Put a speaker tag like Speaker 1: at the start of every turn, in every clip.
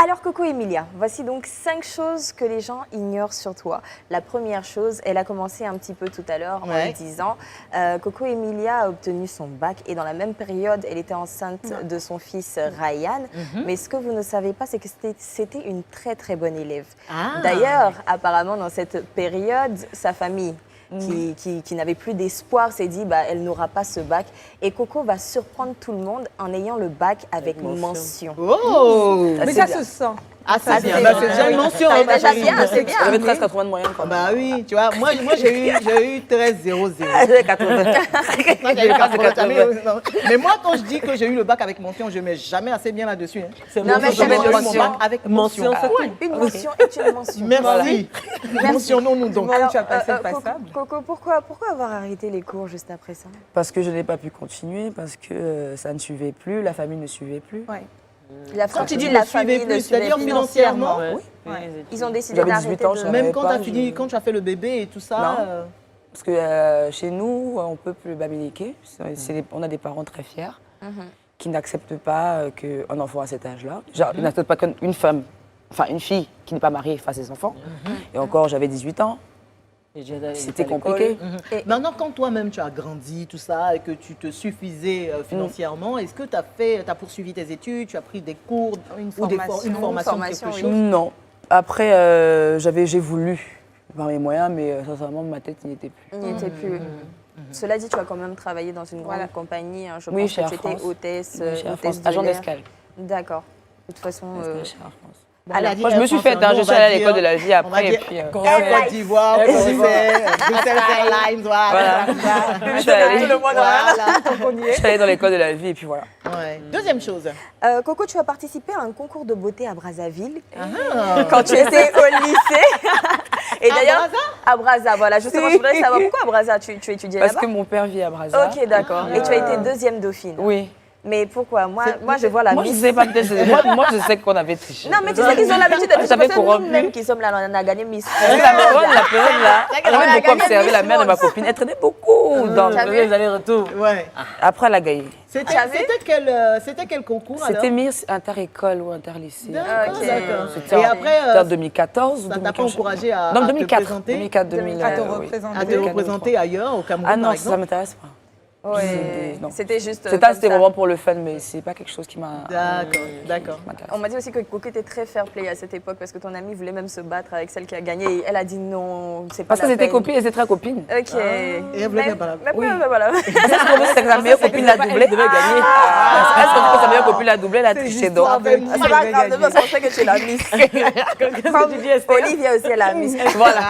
Speaker 1: Alors Coco Emilia, voici donc 5 choses que les gens ignorent sur toi. La première chose, elle a commencé un petit peu tout à l'heure en disant Coco Emilia a obtenu son bac et dans la même période, elle était enceinte de son fils Ryan. Mais ce que vous ne savez pas, c'est que c'était une très très bonne élève. D'ailleurs, apparemment dans cette période, sa famille qui n'avait plus d'espoir s'est dit elle n'aura pas ce bac. Et Coco va surprendre tout le monde en ayant le bac avec mention.
Speaker 2: Oh,
Speaker 3: mais ça se sent.
Speaker 2: Ah, c'est bien. C'est déjà une mention.
Speaker 1: C'est déjà bien, c'est bien.
Speaker 4: J'avais 13,80 de moyenne.
Speaker 2: Bah oui, tu vois, moi j'ai eu 13,00. Mais moi, quand je dis que j'ai eu le bac avec mention, je ne mets jamais assez bien là-dessus.
Speaker 1: Non, mais
Speaker 2: j'ai eu mon bac avec mention.
Speaker 1: Une mention est une mention.
Speaker 2: Merci. Mentionnons-nous donc.
Speaker 3: Alors, tu as passé le passable.
Speaker 1: Coco, pourquoi avoir arrêté les cours juste après ça?
Speaker 4: Parce que je n'ai pas pu continuer, parce que ça ne suivait plus, la famille ne suivait plus.
Speaker 2: Quand tu dis la famille ne suivait plus financièrement,
Speaker 1: ils ont décidé d'arrêter.
Speaker 2: Même quand tu as fait le bébé et tout ça.
Speaker 4: Parce que chez nous, on ne peut plus babiniquer. On a des parents très fiers qui n'acceptent pas qu'un enfant à cet âge-là, n'acceptent pas qu'une femme, enfin une fille qui n'est pas mariée fasse ses enfants. Et encore, j'avais 18 ans. C'était compliqué.
Speaker 2: Et maintenant, quand toi-même tu as grandi, tout ça, et que tu te suffisais financièrement, est-ce que tu as poursuivi tes études, tu as pris des cours une formation quelque chose?
Speaker 4: Non. Après, j'ai voulu par mes moyens, mais sincèrement, ma tête n'y était plus.
Speaker 1: Il n'y était plus. Cela dit, tu as quand même travaillé dans une grande compagnie. Je pense
Speaker 4: chez
Speaker 1: que
Speaker 4: Air
Speaker 1: tu étais
Speaker 4: France.
Speaker 1: hôtesse,
Speaker 4: Agent d'escale.
Speaker 1: D'accord. De toute façon...
Speaker 4: Chez Air France.
Speaker 1: Alors,
Speaker 4: moi, je me suis faite, je suis allée à l'école de la vie après. Et puis,
Speaker 2: Côte d'Ivoire, Bruxelles Airlines, voilà.
Speaker 4: Je suis allée dans l'école de la vie et puis voilà.
Speaker 2: Deuxième chose.
Speaker 1: Coco, tu as participé à un concours de beauté à Brazzaville quand tu étais au lycée. Et d'ailleurs, à Brazza, voilà. Justement, je voudrais savoir pourquoi à Brazza, tu étudiais là-bas?
Speaker 4: Parce que mon père vit à Brazza.
Speaker 1: Ok, d'accord. Et tu as été deuxième dauphine.
Speaker 4: Oui.
Speaker 1: Mais pourquoi? Moi, je vois la
Speaker 4: Moi,
Speaker 1: Miss.
Speaker 4: je sais pas, moi, je sais qu'on avait triché.
Speaker 1: Non, mais tu sais qu'ils ont l'habitude de tricher. C'est nous-mêmes qui sommes là, on a gagné Miss.
Speaker 4: La période là, elle avait beaucoup observé la mère de ma copine. Elle traînait beaucoup dans les allers-retours. Après, elle a gagné.
Speaker 2: C'était quel concours alors?
Speaker 4: C'était Miss Inter-École ou Inter-Lycée.
Speaker 2: D'accord.
Speaker 4: C'était en 2014 ou 2015.
Speaker 2: Ça t'a pas encouragé à
Speaker 4: Non,
Speaker 2: te
Speaker 4: 2004.
Speaker 2: présenter?
Speaker 4: 2004, 2000.
Speaker 2: À te représenter ailleurs, au Cameroun,
Speaker 4: Ah non,
Speaker 2: par
Speaker 4: ça
Speaker 2: exemple?
Speaker 4: m'intéresse pas.
Speaker 1: C'était juste.
Speaker 4: C'était vraiment pour le fun, mais c'est pas quelque chose qui m'a.
Speaker 2: D'accord.
Speaker 1: On m'a dit aussi que Coco était très fair play à cette époque parce que ton amie voulait même se battre avec celle qui a gagné et elle a dit non, c'est pas
Speaker 4: parce
Speaker 1: la
Speaker 4: que
Speaker 1: peine.
Speaker 4: c'était copine, et c'était très copine.
Speaker 1: Ok.
Speaker 2: Et elle voulait bien parler.
Speaker 1: Mais voilà.
Speaker 4: C'est que sa meilleure copine l'a doublé, devait gagner. Est-ce que sa meilleure copine l'a doublé, elle a triché donc.
Speaker 1: C'est pas grave, de toute façon, on sait que tu es la Miss. Olivia aussi, elle a Miss.
Speaker 4: Voilà.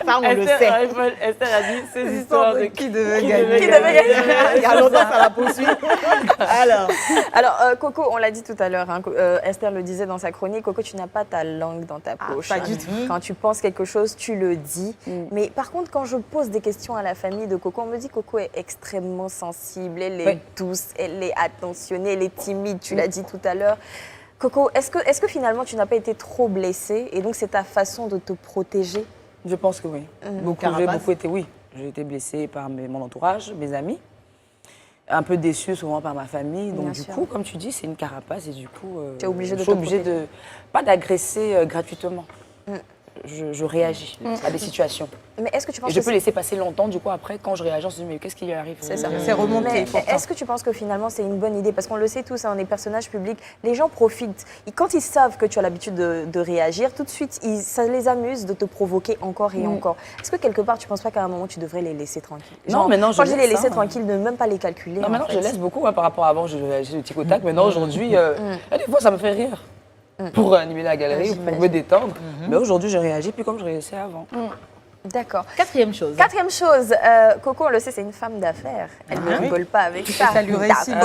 Speaker 2: Ça, on le sait.
Speaker 4: Esther a dit ces histoires de
Speaker 3: qui devait gagner.
Speaker 1: Qui devait gagner.
Speaker 2: Il y a longtemps, ça la poursuit.
Speaker 1: Alors, Coco, on l'a dit tout à l'heure, Esther le disait dans sa chronique, Coco, tu n'as pas ta langue dans ta poche.
Speaker 3: Pas du tout.
Speaker 1: Quand tu penses quelque chose, tu le dis. Mais par contre, quand je pose des questions à la famille de Coco, on me dit que Coco est extrêmement sensible, elle est douce, elle est attentionnée, elle est timide, tu l'as dit tout à l'heure. Coco, est-ce que finalement, tu n'as pas été trop blessée et donc c'est ta façon de te protéger?
Speaker 4: Je pense que oui. J'ai été blessée par mon entourage, mes amis. Un peu déçue souvent par ma famille. Donc du coup, comme tu dis, c'est une carapace et du coup,
Speaker 1: tu es obligée
Speaker 4: je suis obligée pas d'agresser gratuitement. Je réagis à des situations.
Speaker 1: Mais est-ce que tu penses
Speaker 4: et je peux laisser passer longtemps, du coup, après, quand je réagis, je me dis, mais qu'est-ce qui lui arrive?
Speaker 1: C'est ça.
Speaker 3: C'est remonté.
Speaker 1: Mais est-ce que tu penses que finalement, c'est une bonne idée? Parce qu'on le sait tous, on est personnages publics, les gens profitent. Et quand ils savent que tu as l'habitude de réagir, tout de suite, ça les amuse de te provoquer encore et encore. Est-ce que quelque part, tu ne penses pas qu'à un moment, tu devrais les laisser tranquilles?
Speaker 4: Non, mais non, je
Speaker 1: quand je dis les laisser tranquilles, ne même pas les calculer.
Speaker 4: Non, maintenant, je laisse beaucoup par rapport à avant, je réagissais au tic au tac. Maintenant, aujourd'hui, des fois, ça me fait rire. Pour animer la galerie, pour me détendre. Mais aujourd'hui, je réagis plus comme je réagissais avant.
Speaker 1: D'accord.
Speaker 2: Quatrième chose,
Speaker 1: Coco, on le sait, c'est une femme d'affaires. Elle ne rigole pas avec ça.
Speaker 3: Ça lui réussit.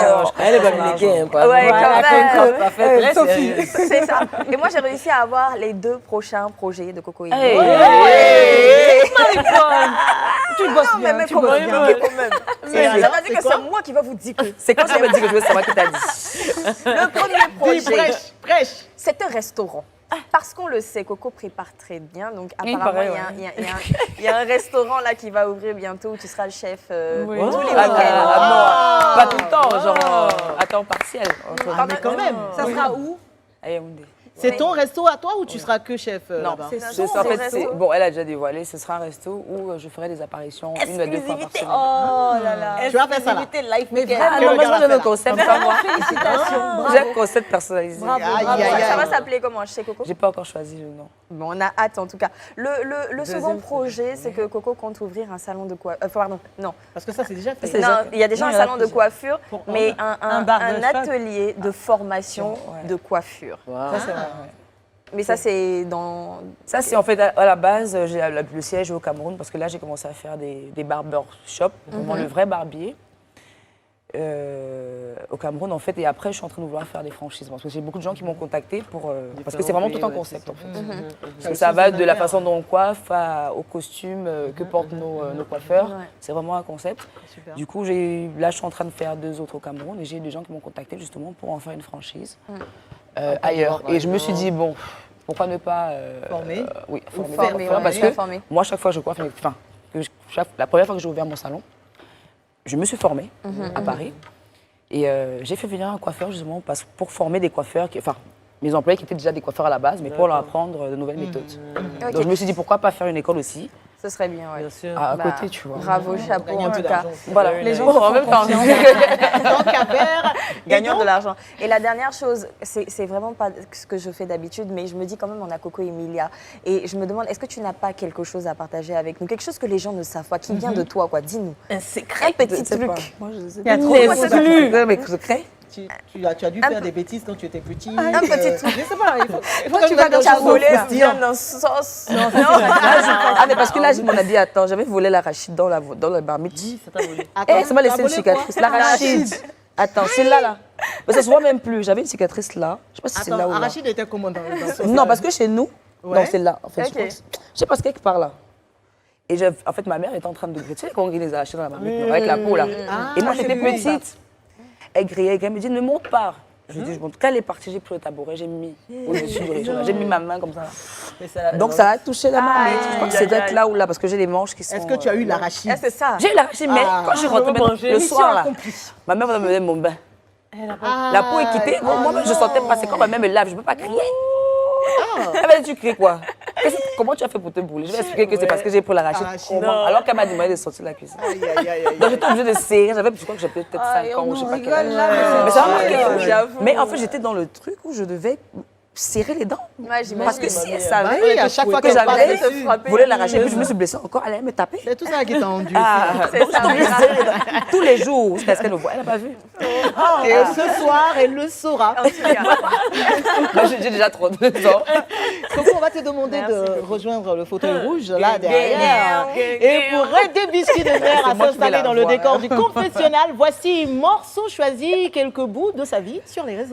Speaker 4: Elle est babiniquée, quoi.
Speaker 1: Ouais, quand même.
Speaker 4: Sophie.
Speaker 1: C'est ça. Et moi, j'ai réussi à avoir les 2 prochains projets de Coco Emilia.
Speaker 3: Tu bosses bien.
Speaker 1: Mais comment quand même. Ça veut dire que c'est moi qui va vous dire que...
Speaker 4: C'est quand tu me dis que je veux savoir qui t'a dit.
Speaker 1: Le premier projet,
Speaker 2: prêche.
Speaker 1: c'est un restaurant. Parce qu'on le sait, Coco prépare très bien. Donc, apparemment, il y a un restaurant là qui va ouvrir bientôt où tu seras le chef tous les week-ends.
Speaker 4: Pas tout le temps, genre à temps partiel.
Speaker 2: Mais quand même.
Speaker 3: Ça sera où?
Speaker 4: à Yaoundé.
Speaker 2: C'est ton resto à toi ou tu seras que chef
Speaker 4: Non,
Speaker 2: là-bas?
Speaker 4: en fait, bon, elle a déjà dévoilé, ce sera un resto où je ferai des apparitions une à deux fois par semaine.
Speaker 3: Oh là là.
Speaker 2: Tu vas faire ça là?
Speaker 3: Mais
Speaker 4: Ah non, moi j'aime le concept, pas moi.
Speaker 3: Félicitations.
Speaker 4: J'aime le concept personnalisé.
Speaker 3: Bravo,
Speaker 2: Aïe,
Speaker 3: bravo.
Speaker 2: aïe, aïe.
Speaker 1: Ça va s'appeler comment chez Coco?
Speaker 4: J'ai pas encore choisi le nom.
Speaker 1: Bon, on a hâte en tout cas. Le second projet, c'est que Coco compte ouvrir un salon de coiffure. Pardon, non.
Speaker 2: Parce que ça, c'est déjà fait.
Speaker 4: C'est
Speaker 1: Non,
Speaker 4: déjà-
Speaker 1: il y a déjà
Speaker 4: non,
Speaker 1: un
Speaker 4: il y en a
Speaker 1: salon de
Speaker 4: plusieurs.
Speaker 1: coiffure, mais
Speaker 3: Un
Speaker 1: un
Speaker 3: barbershop.
Speaker 1: atelier de formation
Speaker 4: Ouais.
Speaker 1: de coiffure.
Speaker 4: Ça, c'est vrai, ouais.
Speaker 1: Mais ça, c'est dans...
Speaker 4: Ça, c'est en fait à la base, j'ai le siège au Cameroun parce que là, j'ai commencé à faire des barbershops, vraiment le vrai barbier. Au Cameroun, en fait, et après, je suis en train de vouloir faire des franchises parce que j'ai beaucoup de gens qui m'ont contacté pour. Parce que c'est vraiment tout un concept, en fait. Parce que ça va de la façon dont on coiffe au costume que portent nos coiffeurs.
Speaker 1: Ouais.
Speaker 4: C'est vraiment un concept.
Speaker 2: Super.
Speaker 4: Du coup, là, je suis en train de faire 2 autres au Cameroun et j'ai des gens qui m'ont contacté justement pour en faire une franchise ailleurs. Et je me suis dit, bon, pourquoi ne pas
Speaker 2: Former
Speaker 4: oui, former des
Speaker 1: Former,
Speaker 4: coiffeurs,
Speaker 1: ouais,
Speaker 4: parce
Speaker 1: bien
Speaker 4: que
Speaker 1: former.
Speaker 4: moi, chaque fois que je coiffe, enfin, la première fois que j'ai ouvert mon salon, je me suis formée à Paris et j'ai fait venir un coiffeur justement pour former des coiffeurs, enfin, mes employés qui étaient déjà des coiffeurs à la base, mais pour leur apprendre de nouvelles méthodes.
Speaker 1: Ok.
Speaker 4: Donc je me suis dit, pourquoi pas faire une école aussi
Speaker 1: Ce serait bien, ouais.
Speaker 3: Bien sûr.
Speaker 4: à
Speaker 1: Bah,
Speaker 4: côté, tu vois.
Speaker 1: Bravo, chapeau
Speaker 2: Gagner un
Speaker 1: en
Speaker 2: peu
Speaker 1: tout cas.
Speaker 2: d'argent.
Speaker 4: Voilà,
Speaker 3: Les gens
Speaker 4: en même temps.
Speaker 2: Tant qu'à faire.
Speaker 1: Gagnant de l'argent. Et la dernière chose, c'est vraiment pas ce que je fais d'habitude, mais je me dis quand même, on a Coco Emilia. Et je me demande, est-ce que tu n'as pas quelque chose à partager avec nous? Quelque chose que les gens ne savent pas, qui vient de toi, quoi. Dis-nous.
Speaker 3: Un secret.
Speaker 1: Un petit
Speaker 4: Je sais
Speaker 1: truc.
Speaker 4: pas. Moi, je sais
Speaker 3: Il y a
Speaker 4: pas.
Speaker 3: trop
Speaker 4: Les
Speaker 3: de choses.
Speaker 4: flux. Ouais, mais secret.
Speaker 2: Tu as dû faire des bêtises quand tu étais petit.
Speaker 1: Un petit truc.
Speaker 2: Je sais pas.
Speaker 1: Toi, tu vas dans
Speaker 2: ta
Speaker 1: ta volée, viande dans sauce.
Speaker 4: Ah, mais parce que là, on a dit, attends, j'avais volé l'arachide dans le marmite.
Speaker 2: Dis, ça t'a volé.
Speaker 4: Eh, ça m'a laissé
Speaker 2: T'as
Speaker 4: une
Speaker 2: volé
Speaker 4: cicatrice.
Speaker 2: quoi?
Speaker 4: L'arachide. Attends, c'est là. Mais ça se voit même plus. J'avais une cicatrice là. Je sais pas si c'est là
Speaker 2: Attends,
Speaker 4: ou là.
Speaker 2: Arachide était comment dans ce
Speaker 4: Non, parce que chez nous,
Speaker 2: Ouais.
Speaker 4: non, c'est là. En fait,
Speaker 1: Ok.
Speaker 4: je pense. Je sais pas, c'est quelque part là. Et en fait, ma mère était en train de griller. Tu sais, quand on grille les arachides dans la marmite, avec la peau là.
Speaker 2: Ah,
Speaker 4: Et moi,
Speaker 2: c'est
Speaker 4: j'étais
Speaker 2: lui, ça.
Speaker 4: petite. Elle grillait, elle me dit, ne monte pas. Je lui dis, je monte. Quand elle est partie, j'ai pris le tabouret, j'ai mis au-dessus du riz. J'ai mis ma main comme ça. Donc, ça a touché la marmite. Je crois que c'est peut-être là ou là, parce que j'ai les manches qui sont.
Speaker 2: Est-ce que tu as eu l'arachide?
Speaker 1: Eh, c'est ça.
Speaker 4: J'ai eu l'arachide, mais quand je suis rentrée le soir là, ma mère me donner mon bain. La peau est quittée. Moi-même, je sentais passer quand ma mère me lave, je ne peux pas crier. Elle m'a dit, tu cries quoi? Comment tu as fait pour te brûler? Je vais expliquer que c'est parce que j'ai pris l'arachide. Comment? Alors qu'elle m'a demandé de sortir de la cuisine.
Speaker 2: Aïe, aïe, aïe, aïe.
Speaker 4: Donc j'étais obligée de serrer. Je crois que j'avais peut-être 5 ans ou je sais pas quel âge.
Speaker 3: là,
Speaker 4: Mais ça m'a marqué.
Speaker 1: j'avoue.
Speaker 4: Mais en fait, j'étais dans le truc où je devais serrer les dents.
Speaker 1: Ouais, j'imagine.
Speaker 4: Parce que si elle
Speaker 2: Bah
Speaker 4: savait
Speaker 2: oui, à chaque fois
Speaker 4: que
Speaker 2: qu'elle
Speaker 4: j'avais
Speaker 2: parle
Speaker 4: volé l'arracher, puis je me suis blessée encore, elle allait me taper.
Speaker 2: C'est tout ça qui t'a rendu.
Speaker 4: Ah,
Speaker 1: C'est
Speaker 4: donc
Speaker 1: ça,
Speaker 4: j'étais obligée de serrer les dents tous les jours jusqu'à ce qu'elle me voie. Elle n'a pas vu.
Speaker 2: Et ce soir, elle le saura.
Speaker 4: Moi, j'ai déjà 32 ans.
Speaker 2: Coco, on va te demander de rejoindre le fauteuil rouge là derrière. Et pour aider Biscuit de Mer à
Speaker 4: moi qui vais
Speaker 2: s'installer
Speaker 4: la
Speaker 2: dans le
Speaker 4: voir.
Speaker 2: décor du confessionnal, voici Morceau choisi, quelques bouts de sa vie sur les réseaux sociaux.